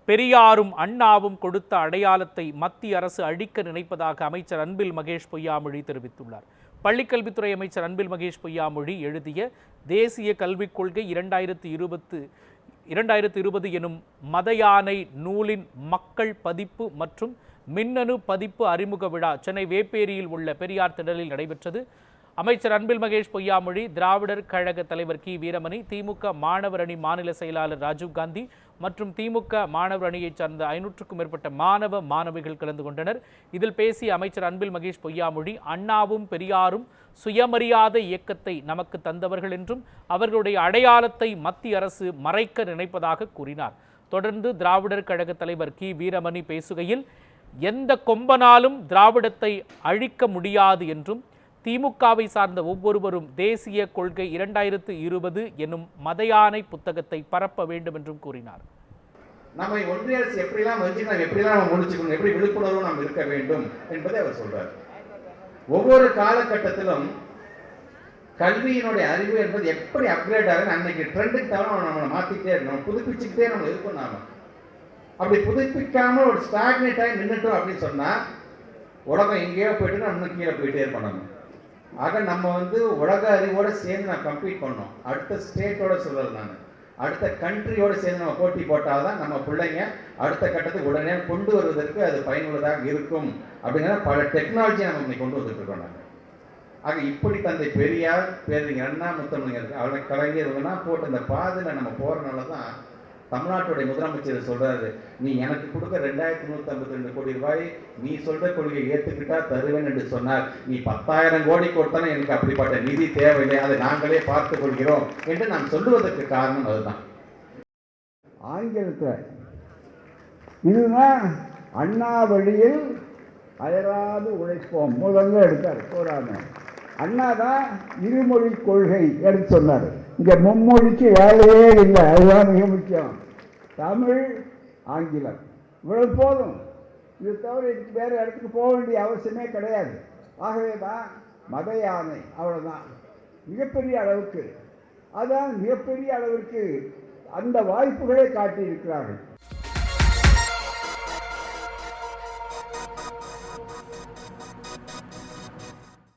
பெரியாரும் அண்ணாவும் கொடுத்த அடையாளத்தை மத்திய அரசு அழிக்க நினைப்பதாக அமைச்சர் அன்பில் மகேஷ் பொய்யாமொழி தெரிவித்துள்ளார். பள்ளிக்கல்வித்துறை அமைச்சர் அன்பில் மகேஷ் பொய்யாமொழி எழுதிய தேசிய கல்விக் கொள்கை 2020 எனும் மதயானை நூலின் மக்கள் பதிப்பு மற்றும் மின்னணு பதிப்பு அறிமுக விழா சென்னை வேப்பேரியில் உள்ள பெரியார் திடலில் நடைபெற்றது. அமைச்சர் அன்பில் மகேஷ் பொய்யாமொழி, திராவிடர் கழக தலைவர் கி வீரமணி, திமுக மாணவர் அணி மாநில செயலாளர் ராஜீவ்காந்தி மற்றும் திமுக மாணவர் அணியைச் சார்ந்த 500க்கும் மேற்பட்ட மாணவ மாணவிகள் கலந்து கொண்டனர். இதில் பேசிய அமைச்சர் அன்பில் மகேஷ் பொய்யாமொழி, அண்ணாவும் பெரியாரும் சுயமரியாதை இயக்கத்தை நமக்கு தந்தவர்கள் என்றும் அவர்களுடைய அடையாளத்தை மத்திய அரசு மறைக்க நினைப்பதாக கூறினார். தொடர்ந்து திராவிடர் கழக தலைவர் கி வீரமணி பேசுகையில், எந்த கொம்பனாலும் திராவிடத்தை அழிக்க முடியாது என்றும் திமுகவை சார்ந்த ஒவ்வொருவரும் தேசிய கொள்கை 2020 என்னும் மதயானை புத்தகத்தை பரப்ப வேண்டும் என்றும் கூறினார். நம்மை ஒன்றிய அரசு எப்படிலாம் எப்படிலாம் நம்ம முடிச்சுக்கணும், எப்படி விழிப்புணர்வு நாம் இருக்க வேண்டும் என்பதை அவர் சொல்றார். ஒவ்வொரு காலகட்டத்திலும் கல்வியினுடைய அறிவு என்பது எப்படி அப்கிரேட் ஆகுது, அன்னைக்கு ட்ரெண்டுக்கு தவிர நம்மளை மாத்திக்கிட்டே இருக்கணும், புதுப்பிச்சுக்கிட்டே நம்ம இருக்கணும். நாம அப்படி புதுப்பிக்காம ஒரு ஸ்டாக்னேட் ஆகி நின்றுட்டோம் அப்படின்னு சொன்னா உலகம் எங்கேயோ போயிட்டு நம்ம கீழே போயிட்டே இருக்கணும். ஆக நம்ம உலக அறிவோட சேர்ந்து நான் கம்ப்ளீட் பண்ணோம். அடுத்த ஸ்டேட்டோட சொல்றது, நான் அடுத்த கண்ட்ரியோட சேர்ந்து நம்ம போட்டி போட்டால்தான் நம்ம பிள்ளைங்க அடுத்த கட்டத்துக்கு உடனே கொண்டு வருவதற்கு அது பயனுள்ளதாக இருக்கும். அப்படிங்கிற பல டெக்னாலஜி நம்ம இன்னைக்கு கொண்டு வந்துட்டு இருக்கோம். நாங்கள் ஆக இப்படி தந்தை பெரியார், பேரறிஞர் அண்ணா, முத்தமிழர், அவரை கலைஞர்கள்னா போட்டு இந்த பாதையில் நம்ம போறதுனால தான் தமிழ்நாட்டுடைய முதலமைச்சர் சொல்றாரு, நீ எனக்கு கொடுக்க 2152 கோடி ரூபாய் நீ சொல்ற கொள்கையை ஏற்றுக்கிட்டா தருவேன் என்று சொன்னார். நீ 10,000 கோடி கொடுத்தாலும் எனக்கு அப்படிப்பட்ட நிதி தேவையில்லை, அதை நாங்களே பார்த்துக் கொள்கிறோம் என்று நான் சொல்லுவதற்கு காரணம் அதுதான். ஆங்கிலத்தில் இதுதான் அண்ணா வழியில் அயராது உழைப்போம் முதல்ல எடுத்தார் போராம. அண்ணா தான் இருமொழி கொள்கை எடுத்து சொன்னார். இங்கே மும்மொழிக்கு வேலையே இல்லை, அதுதான் மிக முக்கியம். தமிழ், ஆங்கிலம் இவ்வளவு போதும். இது தவிர இதுக்கு வேறு இடத்துக்கு போக வேண்டிய அவசியமே கிடையாது. ஆகவே தான் மத யானை, அவ்வளோதான் மிகப்பெரிய அளவுக்கு, அதான் மிகப்பெரிய அளவிற்கு அந்த வாய்ப்புகளை காட்டியிருக்கிறார்கள்.